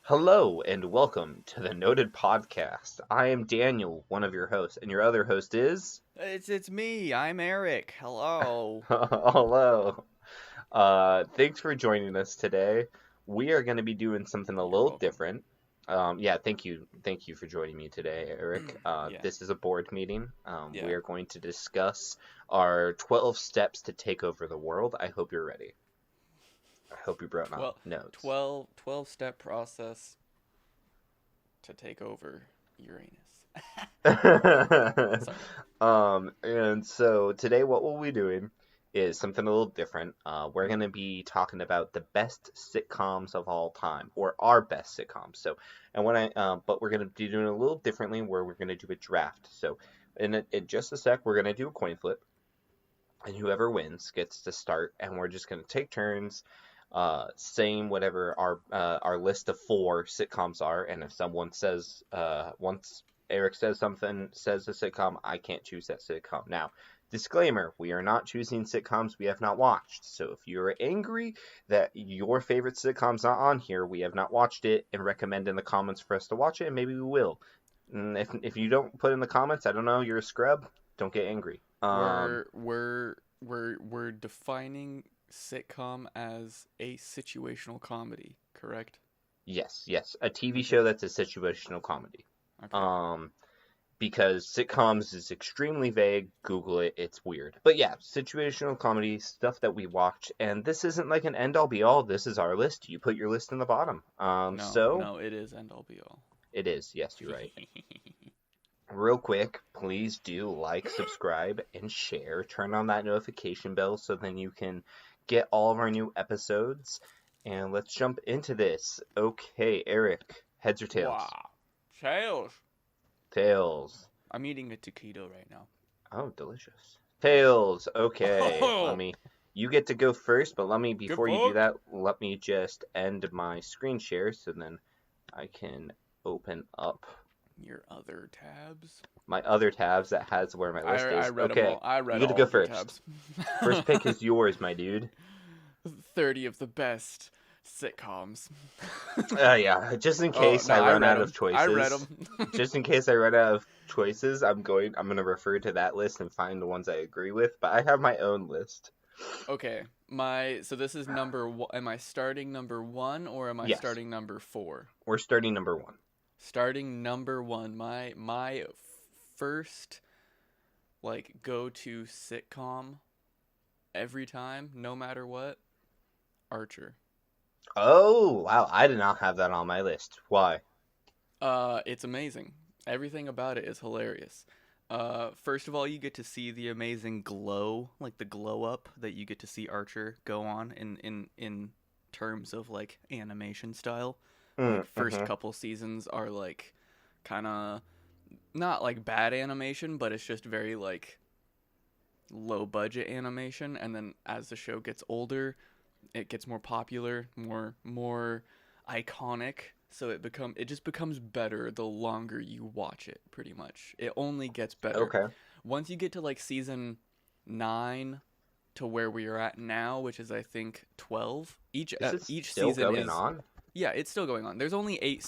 Hello and welcome to the Noted Podcast. I am Daniel, one of your hosts, and your other host is. It's me. I'm Eric. Hello. Hello. Thanks for joining us today. We are going to be doing something a You're little welcome. different. Yeah, thank you for joining me today, Eric. Yeah. This is a board meeting. We Yeah. are going to discuss our 12 steps to take over the world. I hope you're ready. I hope you brought 12, notes. 12 step process to take over Uranus. Sorry. And so today what we'll be doing is something a little different. We're Mm. gonna be talking about the best sitcoms of all time, or our best sitcoms. But we're gonna be doing it a little differently, where we're gonna do a draft. So, in just a sec, we're gonna do a coin flip, and whoever wins gets to start, and we're just gonna take turns, saying whatever our list of four sitcoms are, and if someone says once Eric says a sitcom, I can't choose that sitcom. Now, disclaimer: we are not choosing sitcoms we have not watched. So if you're angry that your favorite sitcom's not on here, we have not watched it, and recommend in the comments for us to watch it, and maybe we will. And if you don't put in the comments, I don't know, you're a scrub. Don't get angry. We're defining sitcom as a situational comedy, correct? Yes, a TV Okay. show that's a situational comedy. Okay. Um, because sitcoms is extremely vague. Google it, it's weird. But yeah, situational comedy stuff that we watch, and this isn't like an end all be all. This is our list. You put your list in the bottom. No, So no, it is end all be all. it is. Yes, you're right. Real quick, please do like, subscribe, and share. Turn on that notification bell so then you can get all of our new episodes. And let's jump into this. Okay, Eric, heads or tails? Wow. Tails. Tails. I'm eating a taquito right now. Oh, delicious. Yeah. Tails. Okay, let Oh, me. You get to go first, but get before you do fucked. that, let me just end my screen share so then I can open up Your other tabs. my other tabs that has where my list I is. read them Okay, all. I you read get to all go of your first. tabs. First pick is yours, my dude. 30 of the best sitcoms. Yeah, just in Oh, case no, I I run read out of them. I read choices, them. I'm gonna refer to that list and find the ones I agree with, but I have my own list. Okay. So this is number one. Am I starting number 1 or am I Yes, starting number 4? we're starting number one. Starting number 1. My first like go-to sitcom every time, no matter what, Archer. Oh, wow, I did not have that on my list. Why? It's amazing. Everything about it is hilarious. First of all, you get to see the amazing glow, like the glow up that you get to see Archer go on in terms of like animation style. Like first Mm-hmm. couple seasons are like kind of not like bad animation, but it's just very like low budget animation. And then as the show gets older, it gets more popular, more iconic. So it just becomes better the longer you watch it. Pretty much, it only gets better Okay. once you get to like season 9 to where we are at now, which is I think 12. Is it Each still season going is on? yeah, it's still going on. There's only 8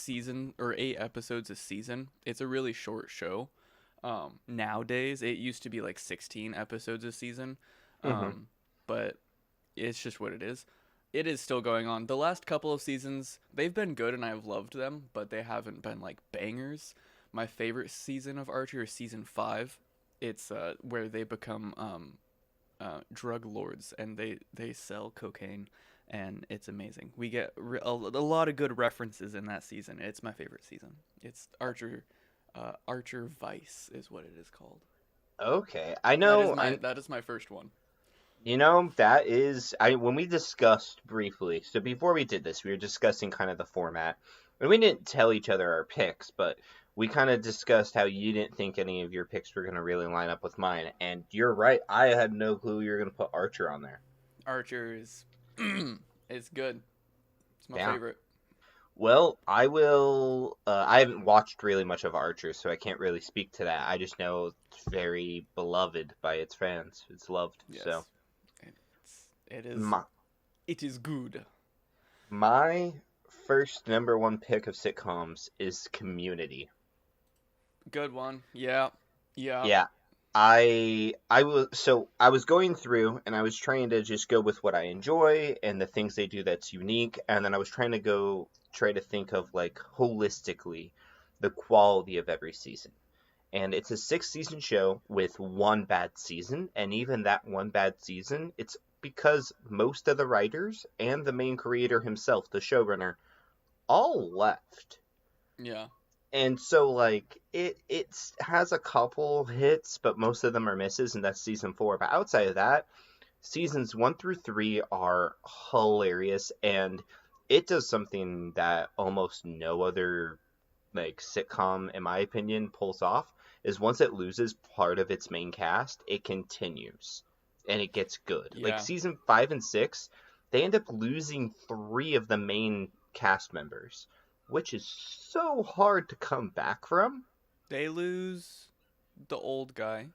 episodes a season. It's a really short show. Nowadays, it used to be like 16 episodes a season, Mm-hmm. um, but it's just what it is. It is still going on. The last couple of seasons, they've been good and I've loved them, but they haven't been like bangers. My favorite season of Archer is season 5. It's where they become drug lords and they sell cocaine, and it's amazing. We get a lot of good references in that season. It's my favorite season. It's Archer Vice is what it is called. Okay. I know. That is my first one. That is. When we discussed briefly. So before we did this, we were discussing kind of the format, and we didn't tell each other our picks, but we kind of discussed how you didn't think any of your picks were going to really line up with mine. And you're right. I had no clue you were going to put Archer on there. Archer is it's good. It's my Yeah. favorite. Well, I will. I haven't watched really much of Archer, so I can't really speak to that. I just know it's very beloved by its fans. It's loved. So Yes, it is. my It is good. my first number one pick of sitcoms is Community. Good one. Yeah. Yeah. Yeah. I was going through and I was trying to just go with what I enjoy and the things they do that's unique, and then I was trying to try to think of like holistically the quality of every season. And it's a 6 season show with one bad season, and even that one bad season, it's because most of the writers and the main creator himself, the showrunner, all left. Yeah. And so like it has a couple hits, but most of them are misses, and that's season 4. But outside of that, seasons 1 through 3 are hilarious, and it does something that almost no other like sitcom, in my opinion, pulls off. Is once it loses part of its main cast, it continues and it gets good. Like Yeah. season 5 and 6, they end up losing 3 of the main cast members, which is so hard to come back from. They lose the old guy.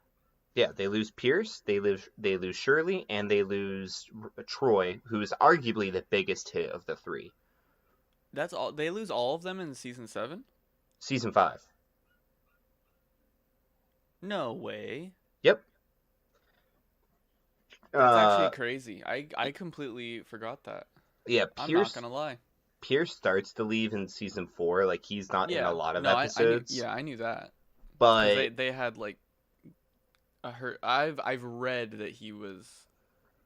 Yeah, they lose Pierce, they lose Shirley, and they lose Troy, who is arguably the biggest hit of the 3. That's all. They lose all of them in season 7? Season 5. No way. Yep. That's actually Uh, crazy. I completely forgot that. yeah, I'm not Pierce gonna lie. Pierce starts to leave in season 4. Like he's not in a Yeah. lot of No, I knew. episodes, Yeah, I knew that because but they had like I heard. I've read that he was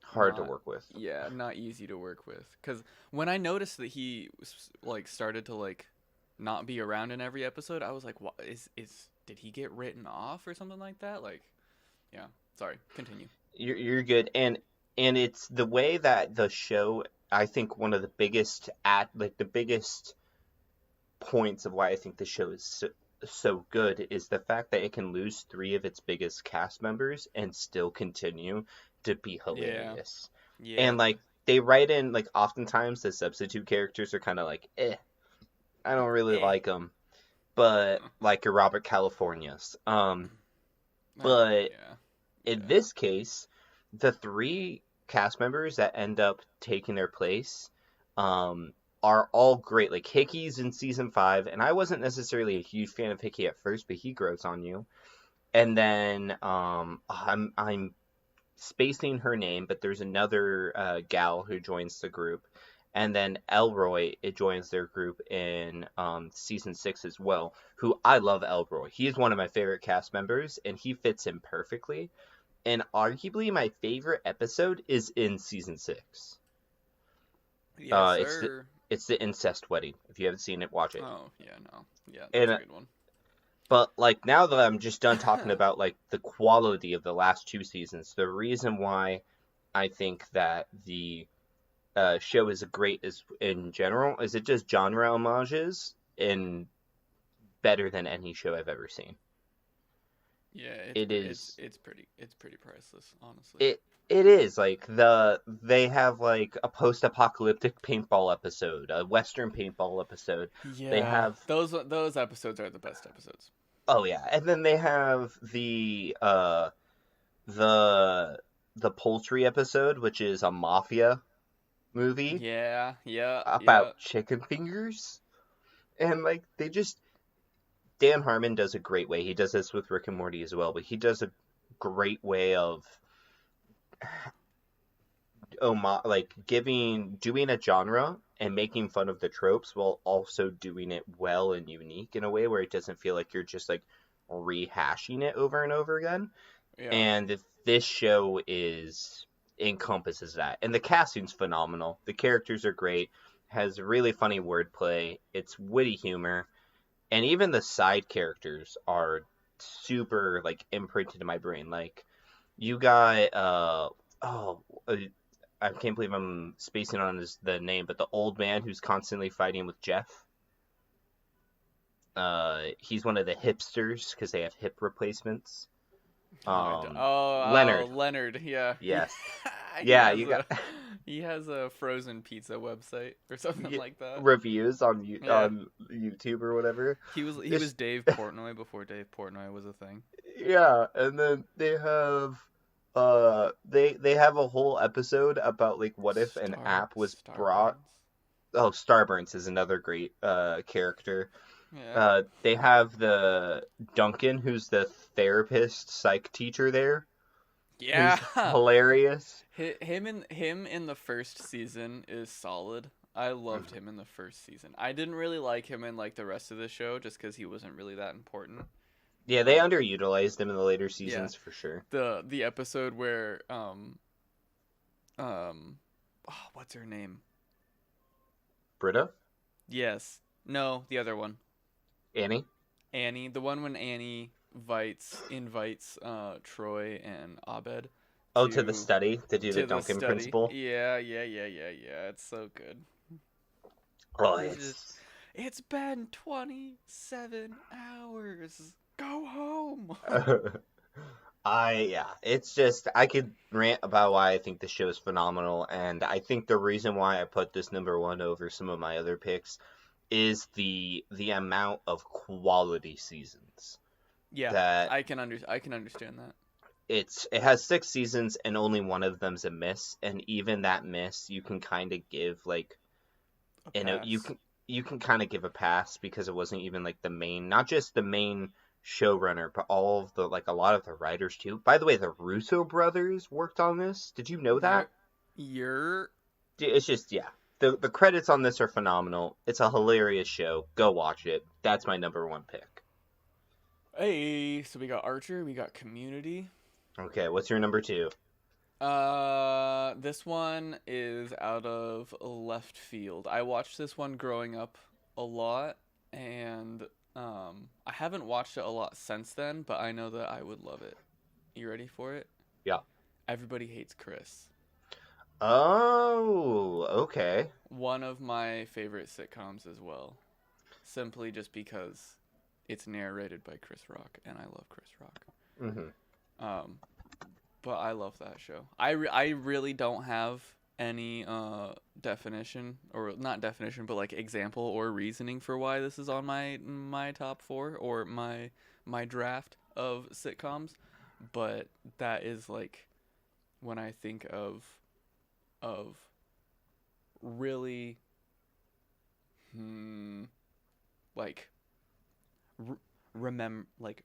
hard to not. work with. Yeah, not easy to work with. Because when I noticed that he like started to like not be around in every episode, I was like, "What is? Did he get written off or something like that?" Like, yeah. Sorry. Continue. You're good, and it's the way that the show. I think one of the biggest the biggest points of why I think the show is so good is the fact that it can lose 3 of its biggest cast members and still continue to be Yeah. hilarious. Yeah. And like they write in like oftentimes the substitute characters are kind of like I don't really Eh. like them, but like your Robert California's. But Yeah. in Yeah. this case, the 3 cast members that end up taking their place um, are all great. Like Hickey's in season 5, and I wasn't necessarily a huge fan of Hickey at first, but he grows on you. And then I'm spacing her name, but there's another gal who joins the group, and then Elroy it joins their group in season 6 as well. Who I love Elroy. He is one of my favorite cast members, and he fits in perfectly. And arguably my favorite episode is in season 6. Yes, It's sir. the incest wedding. If you haven't seen it, watch it. Oh, yeah, no. Yeah, And that's a good one. but like now that I'm just done talking about like the quality of the last 2 seasons, the reason why I think that the show is great is in general is it just genre homages and better than any show I've ever seen. Yeah, It is it's pretty priceless, honestly. it it is like they have like a post-apocalyptic paintball episode, a western paintball episode. They Yeah, have those episodes are the best episodes. oh yeah, and then they have the the poultry episode, which is a mafia movie Yeah, yeah, yeah. about chicken fingers, and like they just Dan Harmon does a great way. He does this with Rick and Morty as well, but he does a great way of like doing a genre and making fun of the tropes while also doing it well and unique in a way where it doesn't feel like you're just like rehashing it over and over again. Yeah. And this show is encompasses that, and the casting's phenomenal. The characters are great, has really funny wordplay, it's witty humor, and even the side characters are super like imprinted in my brain. Like you got oh I can't believe I'm spacing on the name, but the old man who's constantly fighting with Jeff. He's one of the hipsters because they have hip replacements. Oh, Leonard. Leonard. Yeah, Yes. he Yeah, has you got he has a frozen pizza website or something like that. reviews on Yeah, YouTube or whatever. he It's was Dave Portnoy before Dave Portnoy was a thing. yeah, and then they have they have a whole episode about like what if an app was brought Starburns. oh, Starburns is another great character. Yeah. They have the Duncan, who's the therapist psych teacher there, Yeah. who's hilarious. Him in the first season is solid. I loved him in the first season. I didn't really like him in like the rest of the show just because he wasn't really that important. Yeah, they Um, underutilized him in the later yeah, seasons for sure. the episode where oh, what's her name? Britta, Yes, no, the other one, Annie. Annie. The one when Annie invites Troy and Abed Oh, to the to study to do the to the Duncan study. principle. Yeah. It's so good. Oh, It's just it's been 27 hours. Go home. Yeah, it's just I could rant about why I think the show is phenomenal, and I think the reason why I put this number one over some of my other picks is the amount of quality seasons Yeah, that I can understand that. it has 6 seasons and only one of them's a miss, and even that miss you can kind of give like A you pass. can kind of give a pass because it wasn't even like the main, not just the main showrunner, but all of the like a lot of the writers too. By the way, the Russo brothers worked on this. Did you know that? You're you're It's just yeah. The credits on this are phenomenal. It's a hilarious show. Go watch it. That's my number one pick. Hey, so we got Archer, we got Community. Okay, what's your number two? This one is out of left field. I watched this one growing up a lot, and I haven't watched it a lot since then, but I know that I would love it. You ready for it? Yeah. Everybody Hates Chris. Oh, okay. One of my favorite sitcoms as well, simply just because it's narrated by Chris Rock, and I love Chris Rock. Hmm. Um, but I love that show. I really don't have any definition, or not definition, but like example or reasoning for why this is on my top four or my draft of sitcoms, but that is like when I think of really like remember, like,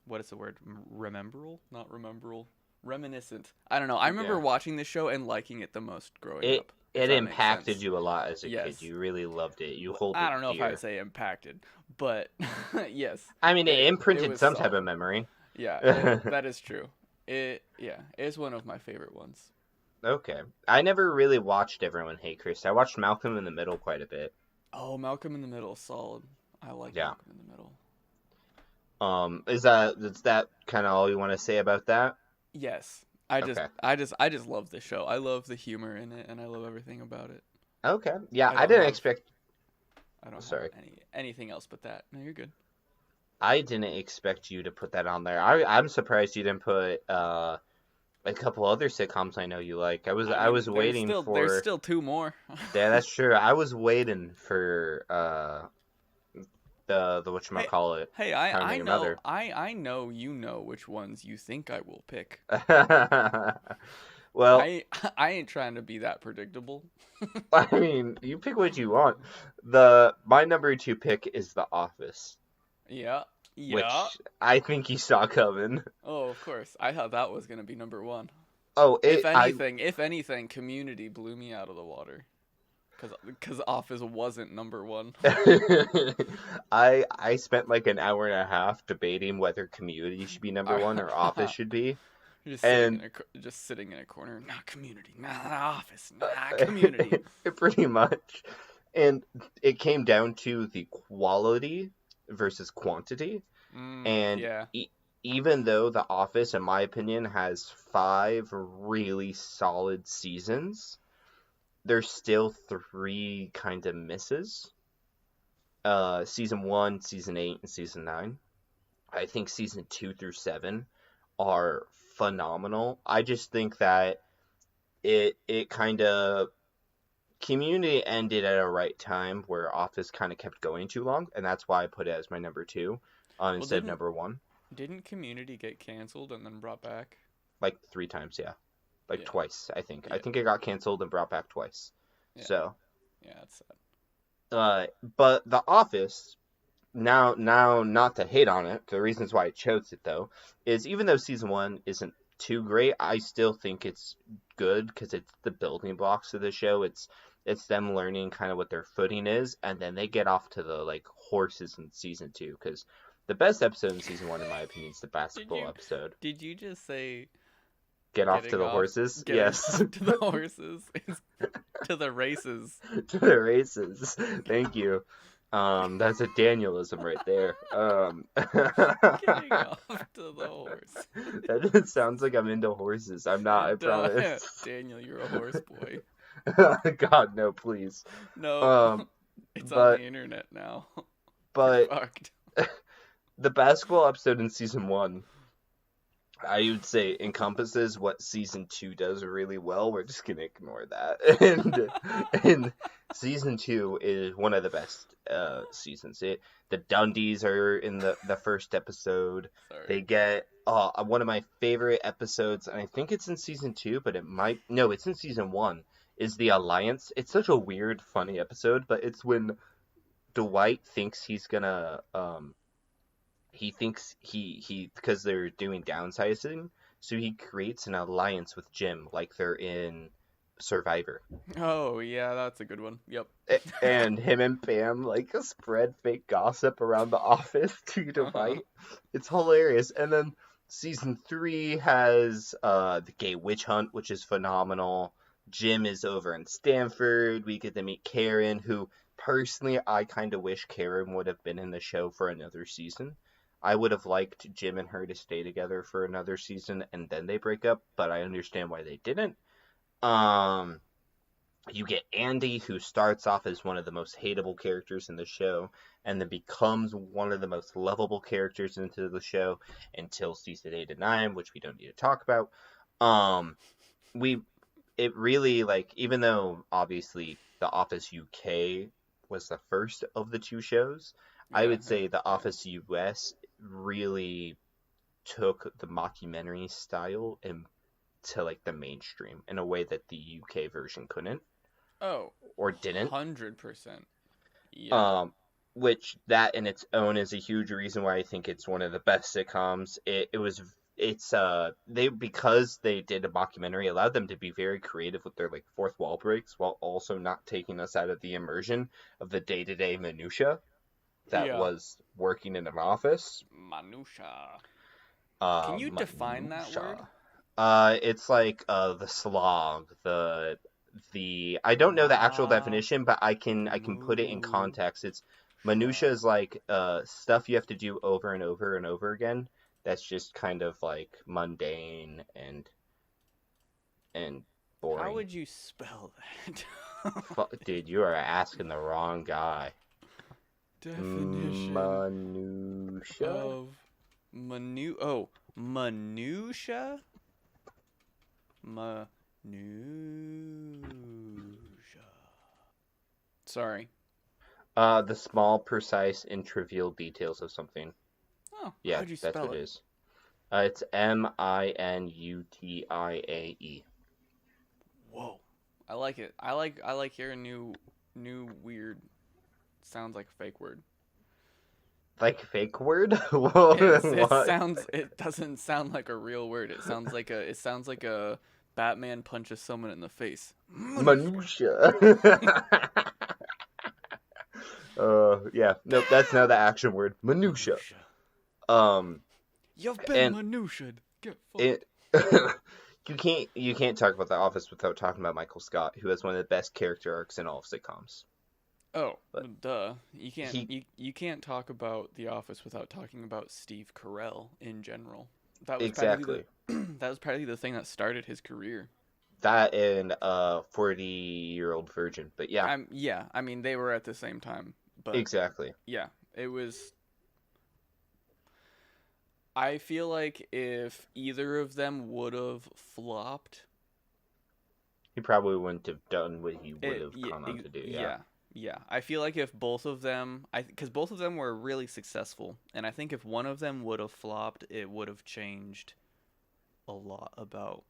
what is the word? Rememberable? Not rememberable. Reminiscent. I don't know. I remember Yeah. watching this show and liking it the most growing It up. If it that makes impacted sense. you a lot as a kid. Yes. You really loved it. You hold I it don't know if I would dear. say impacted, but yes, I mean, it it imprinted was some type of solid. memory. Yeah, that is true. It's one of my favorite ones. Okay. I never really watched Everyone Hate Chris. I watched Malcolm in the Middle quite a bit. Oh, Malcolm in the Middle, solid. I like Yeah. Malcolm in the Middle. Is that kind of all you want to say about that? Yes, Okay. I just love the show. I love the humor in it, and I love everything about it. Okay. Yeah, I I don't didn't have expect. I don't have Sorry. anything else but that. No, you're good. I didn't expect you to put that on there. I'm surprised you didn't put a couple other sitcoms I know you like. I I was mean, waiting there's for. still two more. Yeah, that's true. I was waiting for the Hey, whatchamacallit, hey, How I Met I Your know Mother. I know you know which ones you think I will pick. Well, I ain't trying to be that predictable. I mean, you pick what you want. The My number two pick is The Office, Yeah, yeah. which I think you saw coming. Oh, of course. I thought that was gonna be number one. Oh, If anything, Community blew me out of the water. Cause Office wasn't number one. I spent like an hour and a half debating whether Community should be number one or Office should be, just and sitting in a corner. Not Community. Not Office. Not Community. pretty much, and it came down to the quality versus quantity, and Yeah. even though The Office, in my opinion, has 5 really solid seasons, there's still 3 kind of misses. Season 1, Season 8, and Season 9. I think Season 2 through 7 are phenomenal. I just think that it kind of Community ended at a right time where Office kind of kept going too long, and that's why I put it as my number 2 Well, instead of number 1. didn't Community get canceled and then brought back? Like 3 times, yeah. Like Yeah. twice, I think. I Yeah. think it got canceled and brought back twice. Yeah. So, Yeah, it's sad. But The Office, now, not to hate on it, the reasons why I chose it though is even though season one isn't too great, I still think it's good because it's the building blocks of the show. It's them learning kind of what their footing is, and then they get off to the like horses in season two. Because the best episode in season one, in my opinion, is the Did basketball you episode. did you just say Get off to getting the off horses, getting yes. off to the horses to the races? To the races. Thank you. That's a Danielism right there. Getting off to the horse. That just sounds like I'm into horses. I'm not, I It promise. Daniel, you're a horse boy. God, no, please. No, Um, it's on the but internet now. You're but fucked. the basketball episode in season one, I would say encompasses what season two does really well. We're just gonna ignore that. And season two is one of the best seasons. The Dundies are in the first episode. Sorry. They get one of my favorite episodes, and I think it's in season two, but it's in season one. Is the Alliance? It's such a weird, funny episode, but it's when Dwight thinks he's gonna he thinks he because they're doing downsizing, so he creates an alliance with Jim, like they're in Survivor. Oh yeah, that's a good one. Yep. And him and Pam like spread fake gossip around the office to Uh-huh. Dwight. It's hilarious. And then season three has the gay witch hunt, which is phenomenal. Jim is over in Stanford. We get to meet Karen, who personally I kind of wish Karen would have been in the show for another season. I would have liked Jim and her to stay together for another season and then they break up, but I understand why they didn't. Um, you get Andy, who starts off as one of the most hateable characters in the show, and then becomes one of the most lovable characters into the show until season 8 and 9, which we don't need to talk about. Um, we it really like even though obviously The Office UK was the first of the two shows, I Yeah. would say The Yeah. Office US really took the mockumentary style and to like the mainstream in a way that the UK version couldn't Oh, or didn't. 100%. Yeah. Um, which that in its own is a huge reason why I think it's one of the best sitcoms. It's they because they did a mockumentary allowed them to be very creative with their like fourth wall breaks while also not taking us out of the immersion of the day-to-day minutia that Yeah. was working in an office. Manusha. Can you define that word? Minutia. It's like the slog, the I don't know the actual Ma definition, but I can put it in mu context. It's minutia sha. is like stuff you have to do over and over and over again. That's just kind of like mundane and How boring. would you spell that? Dude, you are asking the wrong guy. Definition Minutia? of minutia? Minutia. Sorry. The small, precise, and trivial details of something. Oh, Yeah, how'd you that's spell what it it? is. It's Minutiae. Whoa. I like hearing new weird sounds like a fake word. Like fake word? It What? sounds it doesn't sound like a real word. It sounds like a Batman punches someone in the face. Minutia. Minutia. Yeah. Nope, that's now the action word. Minutia. Minutia. Um, You've been and minutiaed. Get fucked. it you can't talk about The Office without talking about Michael Scott, who has one of the best character arcs in all of sitcoms. Oh, But duh. You can't he you can't talk about The Office without talking about Steve Carell in general. That was probably the exactly that was probably the thing that started his career. that and 40-year-old virgin. But yeah, Yeah, I mean they were at the same time, but exactly. yeah, it was I feel like if either of them would have flopped, He probably wouldn't have done what he would it have yeah, gone on to do. Yeah. yeah, yeah. I feel like if both of them, because both of them were really successful, and I think if one of them would have flopped, it would have changed a lot about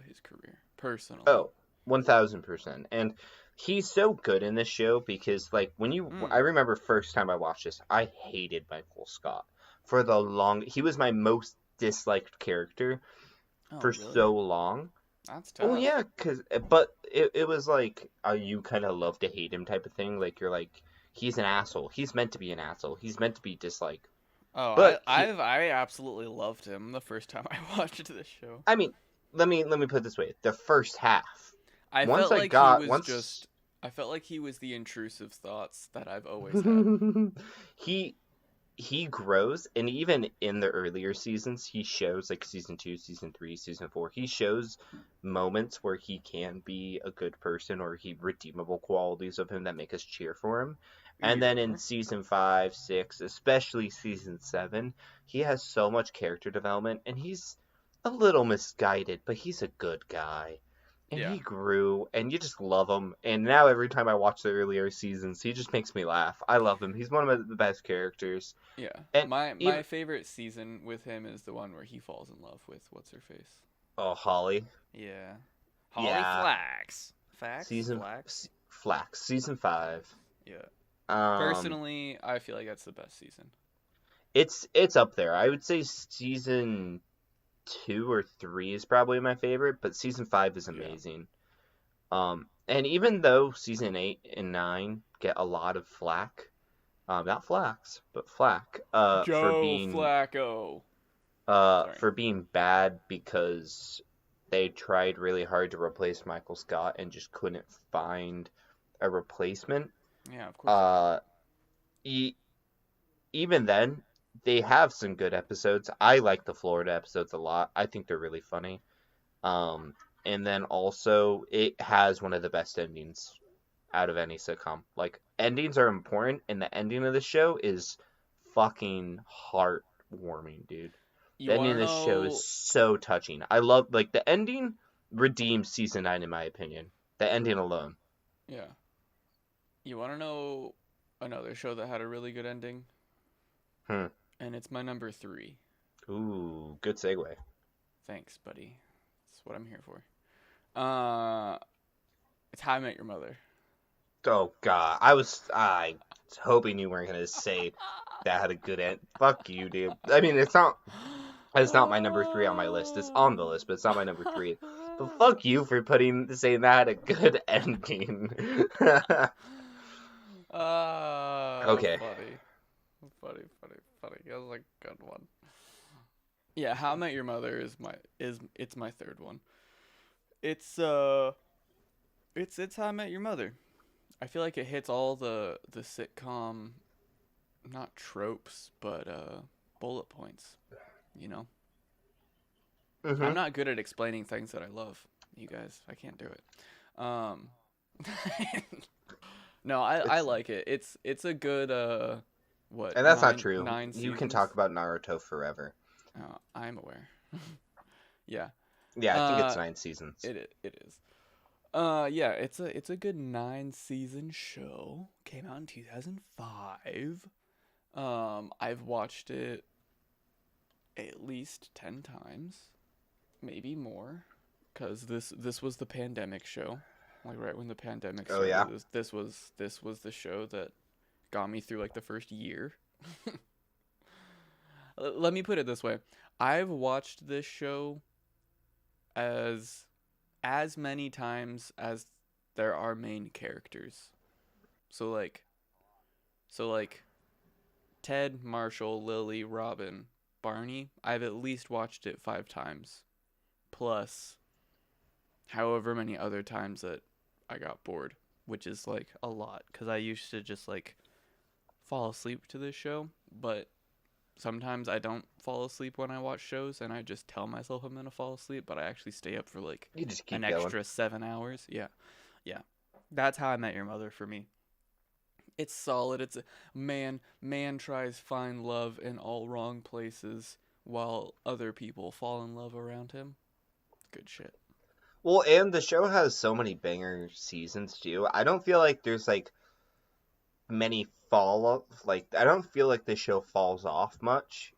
his career personally. Oh, 1000%. And he's so good in this show because like I Mm. remember first time I watched this, I hated Michael Scott for the long. He was my most disliked character Oh, for really? so long. That's Oh tough. yeah, but it was like you kind of love to hate him type of thing. Like you're like he's an asshole. He's meant to be an asshole. He's meant to be disliked. Oh, But he, I absolutely loved him the first time I watched this show. I mean, let me put it this way: the first half. I Once felt I like he got was once just I felt like he was the intrusive thoughts that I've always had. he he grows, and even in the earlier seasons he shows, like season 2, season 3, season 4, he shows moments where he can be a good person, or he redeemable qualities of him that make us cheer for him. And then in Yeah. season 5, 6, especially season 7, he has so much character development, and he's a little misguided, but he's a good guy, and Yeah. he grew, and you just love him. And now every time I watch the earlier seasons, he just makes me laugh. I love him. He's one of the best characters. Yeah. And My even favorite season with him is the one where he falls in love with what's her face. oh, Holly, Yeah. Holly yeah, Flax. Fax? season Flax? Flax, season 5. Yeah. Um, Personally, I feel like that's the best season. it's up there. I would say season 2 or 3 is probably my favorite, but season 5 is Yeah. amazing. And even though season 8 and 9 get a lot of flack, not flax, but flack, Joe Flacco. Sorry. for being bad because they tried really hard to replace Michael Scott and just couldn't find a replacement. Yeah, of course they couldn't. Uh, e- Even then, they have some good episodes. I like the Florida episodes a lot. I think they're really funny. Um, and then also, it has one of the best endings out of any sitcom. Like, endings are important, and the ending of the show is fucking heartwarming, dude. You The want ending to of this show is know? so touching. I love, like, the ending redeems season 9, in my opinion. The ending alone. Yeah. You want to know another show that had a really good ending? Hmm. And it's my number 3. Ooh, good segue. Thanks, buddy. That's what I'm here for. Uh, it's How I Met Your Mother. Oh, God. I was hoping you weren't going to say that had a good end. Fuck you, dude. I mean, it's not my number 3 on my list. It's on the list, but it's not my number 3. But fuck you for saying that had a good ending. Okay. Funny. Funny. That was a good one. Yeah, How I Met Your Mother it's my third one. It's it's How I Met Your Mother. I feel like it hits all the sitcom, not tropes, but bullet points, you know. I'm Hmm. not good at explaining things that I love, you guys. I can't do it. Um No, I It's like it. It's a good what, and that's not true. nine You can seasons? talk about Naruto forever. I'm aware. Yeah. Yeah, I think it's Uh 9 seasons. it is. Yeah, it's a good 9 season show. Came out in 2005. I've watched it at least 10 times, maybe more, cuz this was the pandemic show. Like right when the pandemic Oh started, yeah. this was the show that got me through like the first year. Let me put it this way. I've watched this show as many times as there are main characters. So like Ted, Marshall, Lily, Robin, Barney, I've at least watched it 5 times. Plus however many other times that I got bored, which is like a lot cuz I used to just like fall asleep to this show, but sometimes I don't fall asleep when I watch shows and I just tell myself I'm going to fall asleep, but I actually stay up for like You just an keep going. extra 7 hours. Yeah. Yeah. That's How I Met Your Mother for me. It's solid. It's a man tries find love in all wrong places while other people fall in love around him. Good shit. Well, and the show has so many banger seasons too. I don't feel like there's like many fall off. Like I don't feel like the show falls off much.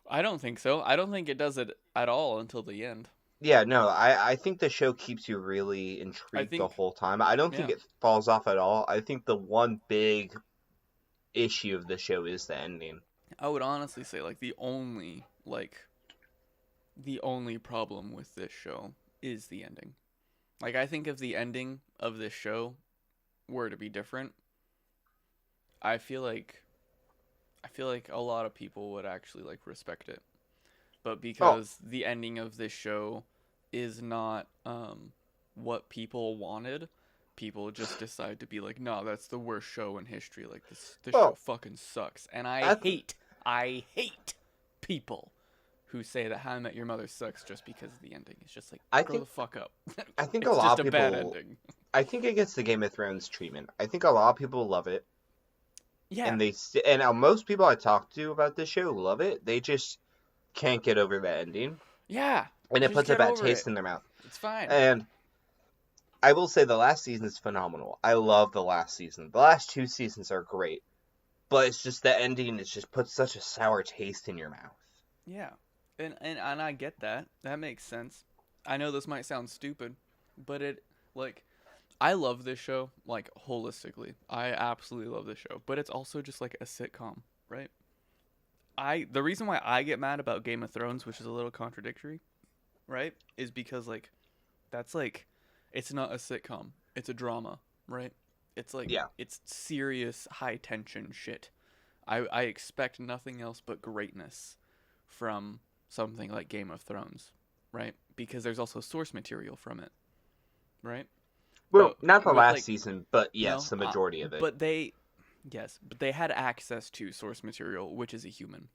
I don't think so. I don't think it does it at all until the end. Yeah, no, I think the show keeps you really I intrigued the think, whole time. I don't think yeah, it falls off at all. I think the one big issue of the show is the ending. I would honestly say like the only problem with this show is the ending. Like I think if the ending of this show were to be different, I feel like I feel like a lot of people would actually like respect it. But Oh, because the ending of this show is not what people wanted, people just decide to be like, "No, that's the worst show in history. Like this show oh, fucking sucks." And I I hate I hate people who say that How I Met Your Mother sucks just because of the ending. It's just like, I grow think the fuck up. I think a It's lot just of a bad people. ending. I think it gets the Game of Thrones treatment. I think a lot of people love it, Yeah. and most people I talk to about this show love it. They just can't get over the ending, Yeah. and it Just puts a get bad over it. taste in their mouth. It's fine. And I will say the last season is phenomenal. I love the last season. The last two seasons are great, but it's just the ending. It just puts such a sour taste in your mouth. Yeah. And I get that. That makes sense. I know this might sound stupid, but it like I love this show like holistically. I absolutely love this show, but it's also just like a sitcom, right? The reason why I get mad about Game of Thrones, which is a little contradictory, right? Is because like that's like it's not a sitcom. It's a drama, right? It's like Yeah. it's serious high tension shit. I expect nothing else but greatness from something like Game of Thrones, right? Because there's also source material from it, right? Well, But not the with last like season, but yes, no, the majority of it. but they yes, but they had access to source material, which is a human.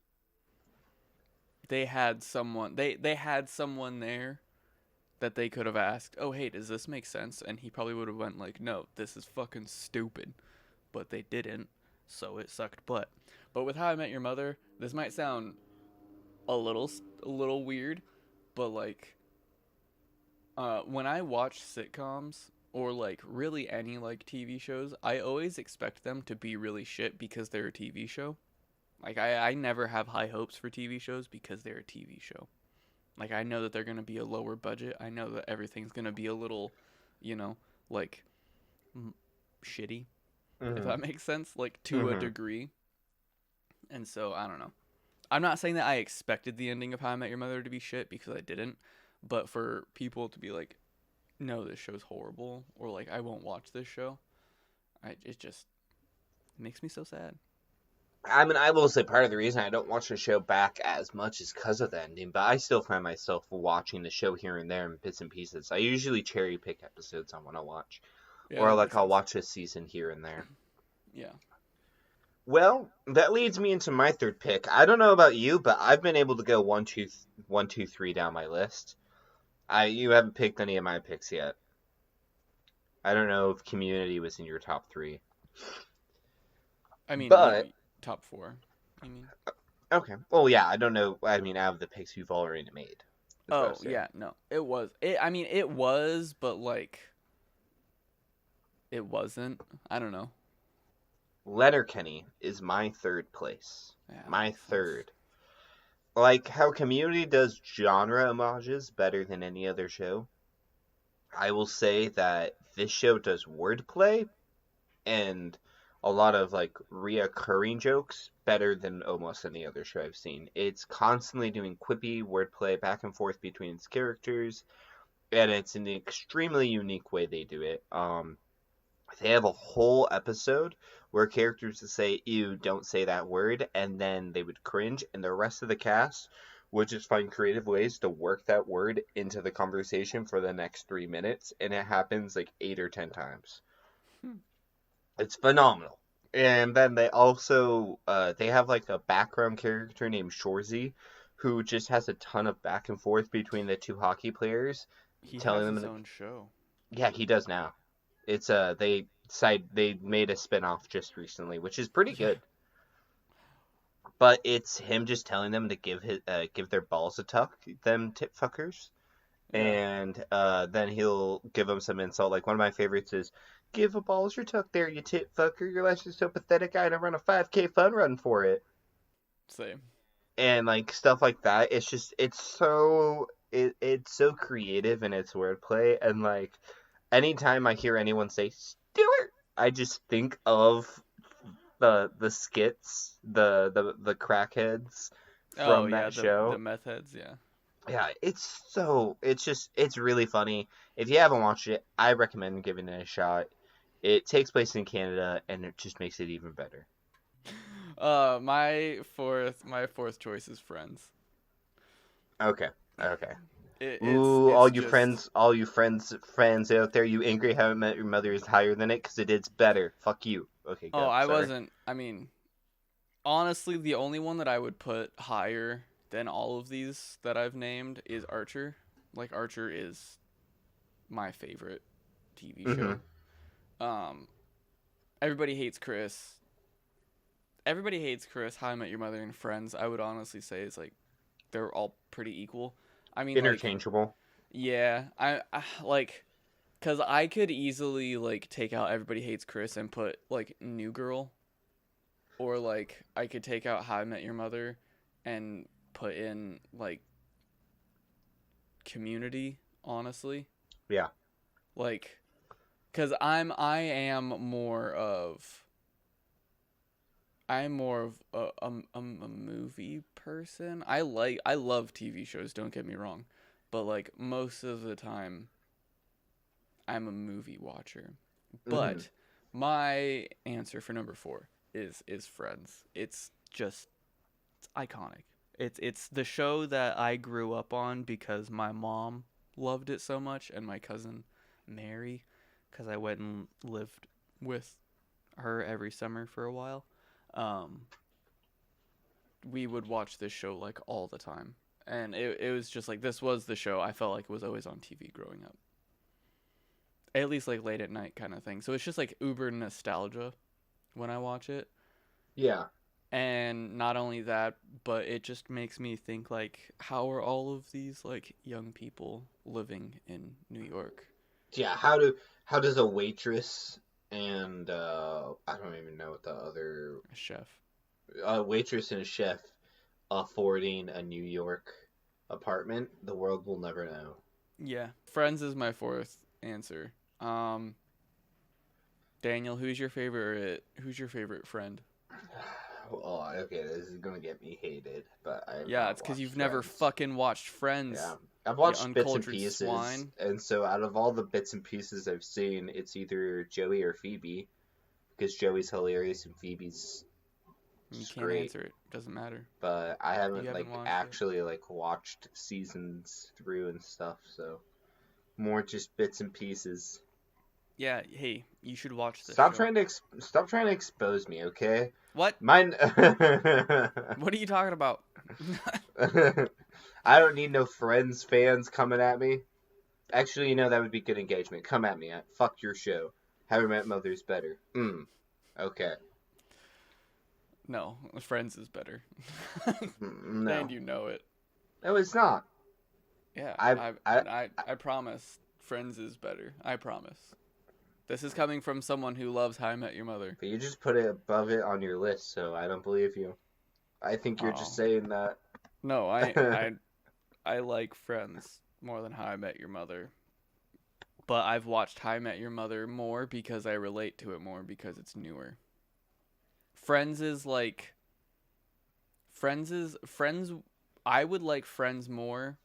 They had someone there that they could have asked, "Oh, hey, does this make sense?" And he probably would have went like, "No, this is fucking stupid." But they didn't, so it sucked butt. But with How I Met Your Mother, this might sound a little weird, but like when I watch sitcoms or like really any like TV shows, I always expect them to be really shit because they're a TV show. Like I never have high hopes for TV shows because they're a TV show. Like I know that they're gonna be a lower budget. I know that everything's gonna be a little, you know, like shitty, if Hmm. that makes sense, like to a Hmm. degree. And so I don't know. I'm not saying that I expected the ending of How I Met Your Mother to be shit because I didn't, but for people to be like, "No, this show's horrible," or like, "I won't watch this show," it just makes me so sad. I mean, I will say part of the reason I don't watch the show back as much is because of the ending, but I still find myself watching the show here and there in bits and pieces. I usually cherry pick episodes I want to watch, Yeah, or that like makes I'll sense. watch a season here and there. Yeah. Well, that leads me into my third pick. I don't know about you, but I've been able to go one, two, three down my list. You haven't picked any of my picks yet. I don't know if Community was in your top three, I mean, but top four. I mean, okay. Well, yeah, I don't know. I mean, out of the picks you've already made, is what I oh was saying. yeah, no, it was. I mean, it was, but like, it wasn't. I don't know. Letterkenny is my third place. Yeah, that My makes sense. third. Like how Community does genre homages better than any other show, I will say that this show does wordplay and a lot of like reoccurring jokes better than almost any other show I've seen. It's constantly doing quippy wordplay back and forth between its characters, and it's an extremely unique way they do it. They have a whole episode where characters would say, "Ew, don't say that word," and then they would cringe, and the rest of the cast would just find creative ways to work that word into the conversation for the next 3 minutes, and it happens like 8 or 10 times. Hmm. It's phenomenal. And then they have like a background character named Shorzy, who just has a ton of back and forth between the two hockey players, He telling has his them, own show. yeah, he does now. It's they made a spin-off just recently, which is pretty Yeah, good. But it's him just telling them to give their balls a tuck, them tit fuckers, yeah. and then he'll give them some insult. Like one of my favorites is, "Give a balls your tuck there, you tit fucker. Your life's just so pathetic. I had to run a 5K fun run for it," Same. and like stuff like that. It's so it's so creative in its wordplay, and like anytime I hear anyone say Stewart, I just think of the skits, the crackheads Oh from yeah, that the show. meth heads, yeah. Yeah, it's really funny. If you haven't watched it, I recommend giving it a shot. It takes place in Canada, and it just makes it even better. My fourth choice is Friends. Okay, okay. It's Ooh, it's just all you friends fans out there, you angry How I Met Your Mother is higher than it because it is better. Fuck you. Okay, oh, go. I Sorry. wasn't. I mean, honestly, the only one that I would put higher than all of these that I've named is Archer. Like Archer is my favorite TV Mm-hmm. show. Um, everybody hates Chris. Everybody hates Chris. How I Met Your Mother and Friends. I would honestly say is like they're all pretty equal. I mean, like, Interchangeable. yeah, I like because I could easily like take out Everybody Hates Chris and put like New Girl, or like I could take out How I Met Your Mother and put in like Community. Honestly, Yeah. like, because I'm more of a movie person. I love TV shows. Don't get me wrong, but like most of the time, I'm a movie watcher. Mm-hmm. But my answer for number four is Friends. It's just it's iconic. It's the show that I grew up on because my mom loved it so much, and my cousin Mary, because I went and lived with her every summer for a while. Um, we would watch this show like all the time. And it was just like this was the show I felt like it was always on TV growing up. At least like late at night kind of thing. So it's just like uber nostalgia when I watch it. Yeah. And not only that, but it just makes me think like how are all of these like young people living in New York? Yeah. How does a waitress and I don't even know what the other A chef. waitress and a chef affording a New York apartment? The world will never know. Yeah. Friends is my fourth answer. Daniel, who's your favorite friend? Oh, okay, this is gonna get me hated, but I have Yeah, not it's because watched you've never Friends. fucking watched Yeah, Friends, I've you watched bits and uncultured pieces, swine. and so out of all the bits and pieces I've seen, it's either Joey or Phoebe, because Joey's hilarious and Phoebe's You just can't great. answer it. Doesn't matter. But I You haven't haven't like watched it. actually like watched seasons through and stuff, so more just bits and pieces. Yeah, hey, you should watch this Stop show. trying to stop trying to expose me, okay? What? Mine. What are you talking about? I don't need no Friends fans coming at me. Actually, that would be good engagement. Come at me. Fuck your show. How I Met Mother's better. Okay. No, Friends is better. And No. you know it. No, it's not. Yeah, I, I I, I I promise Friends is better. I promise. This is coming from someone who loves How I Met Your Mother. but you just put it above it on your list, so I don't believe you. I think you're just Oh. saying that. No, I like Friends more than How I Met Your Mother. But I've watched How I Met Your Mother more because I relate to it more because it's newer. Friends is like Friends I would like Friends more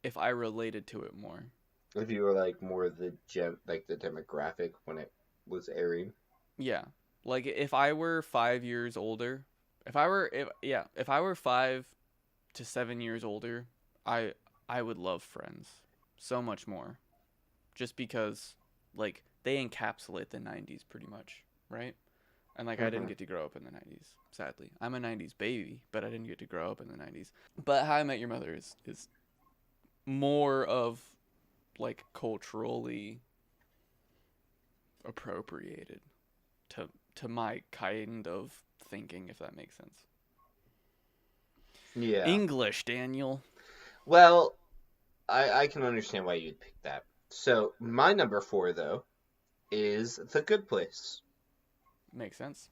if I related to it more. If you were like more like the demographic when it was airing. Yeah. Like if I were 5 years older, if I were 5 to 7 years older, I I would love Friends so much more just because like they encapsulate the 90s pretty much, right? And like I didn't Hmm. get to grow up in the 90s, sadly. I'm a 90s baby, but I didn't get to grow up in the 90s. But How I Met Your Mother is more of like culturally appropriated to my kind of thinking, if that makes sense. Yeah. English, Daniel. Well, I can understand why you'd pick that. So my number four though is The Good Place. Makes sense.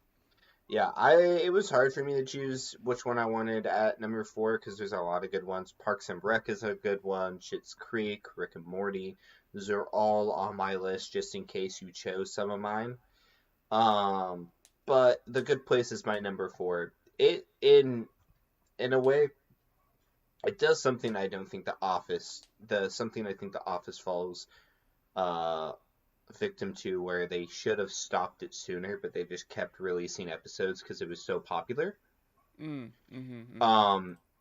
Yeah, it was hard for me to choose which one I wanted at number four because there's a lot of good ones. Parks and Rec is a good one. Schitt's Creek, Rick and Morty. Those are all on my list just in case you chose some of mine. Um, but The Good Place is my number four. It in a way it does something I don't think something I think The Office falls uh victim to where they should have stopped it sooner, but they just kept releasing episodes because it was so popular.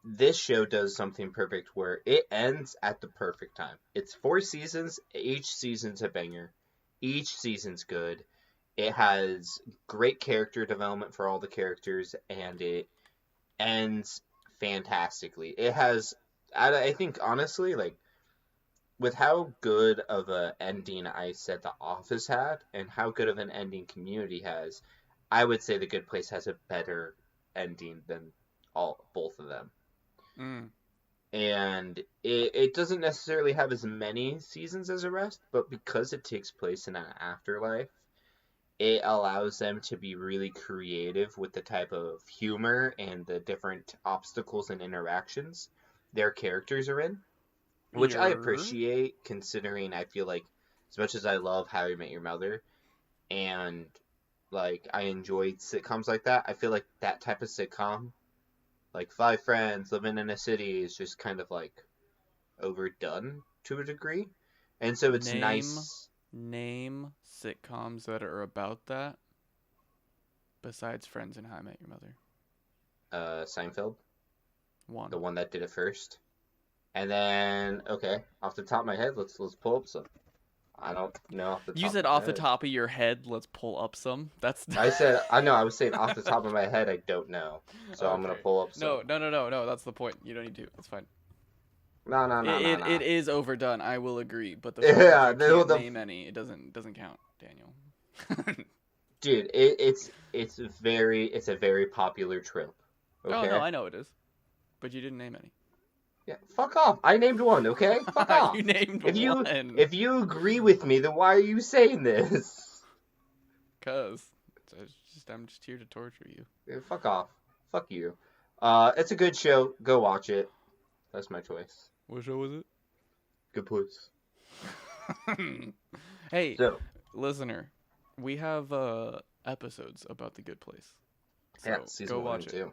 This show does something perfect where it ends at the perfect time. It's 4 seasons. Each season's a banger. Each season's good. It has great character development for all the characters, and it ends fantastically. It has, I think, honestly, like, with how good of a ending I said The Office had, and how good of an ending Community has, I would say The Good Place has a better ending than both of them. Mm. And it doesn't necessarily have as many seasons as the rest, but because it takes place in an afterlife, it allows them to be really creative with the type of humor and the different obstacles and interactions their characters are in, which I You're appreciate considering I feel like as much as I love How I Met Your Mother and like I enjoy sitcoms like that, I feel like that type of sitcom, like Five Friends Living in a City, is just kind of like overdone to a degree. And so it's name nice. name sitcoms that are about that besides Friends and How I Met Your Mother. Seinfeld, One. the one that did it first. And then, okay, off the top of my head, let's pull up some. I don't know off the You top of said my off the head. top of your head, let's pull up some. That's I know, I was saying off the top of my head, I don't know. So I'm gonna okay. pull up some. No. That's the point. You don't need to. It's fine. No, no, no, no, It no. is overdone. I will agree. But the fact that Yeah, you can't name any, it doesn't count, Daniel. dude, it's a very popular trope. Oh no, Okay? I know it is. But you didn't name any. Yeah, fuck off. I named one, okay? Fuck You off. named If you one. if you agree with me, then why are you saying this? Cause I'm just here to torture you. Yeah, fuck off. Fuck you. It's a good show. Go watch it. That's my choice. What show was Good place. it? Hey, So, listener, we have episodes about the Good Place. yeah, So go season one watch and it. two.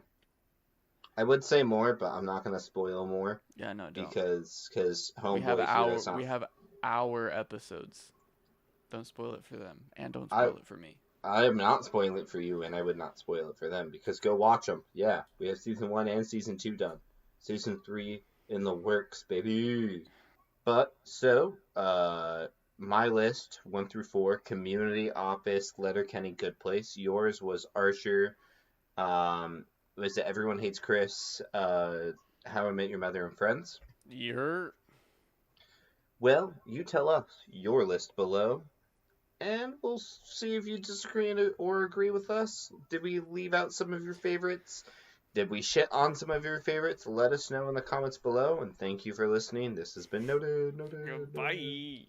I would say more, but I'm not gonna spoil more Yeah, no, don't. because We have homeboy here is not. we have our episodes. Don't spoil it for them, and don't I spoil it for me. I am not spoiling it for you, and I would not spoil it for them because go watch them. Yeah, we have season one and season two done. Season three in the works, baby. But so, my list 1 through 4: Community, Office, Letterkenny, Good Place. Yours was Archer. Was it Everyone Hates Chris? How I Met Your Mother and Friends. You're Well, you tell us your list below, and we'll see if you disagree or agree with us. Did we leave out some of your favorites? Did we shit on some of your favorites? Let us know in the comments below, and thank you for listening. This has been Noted. goodbye.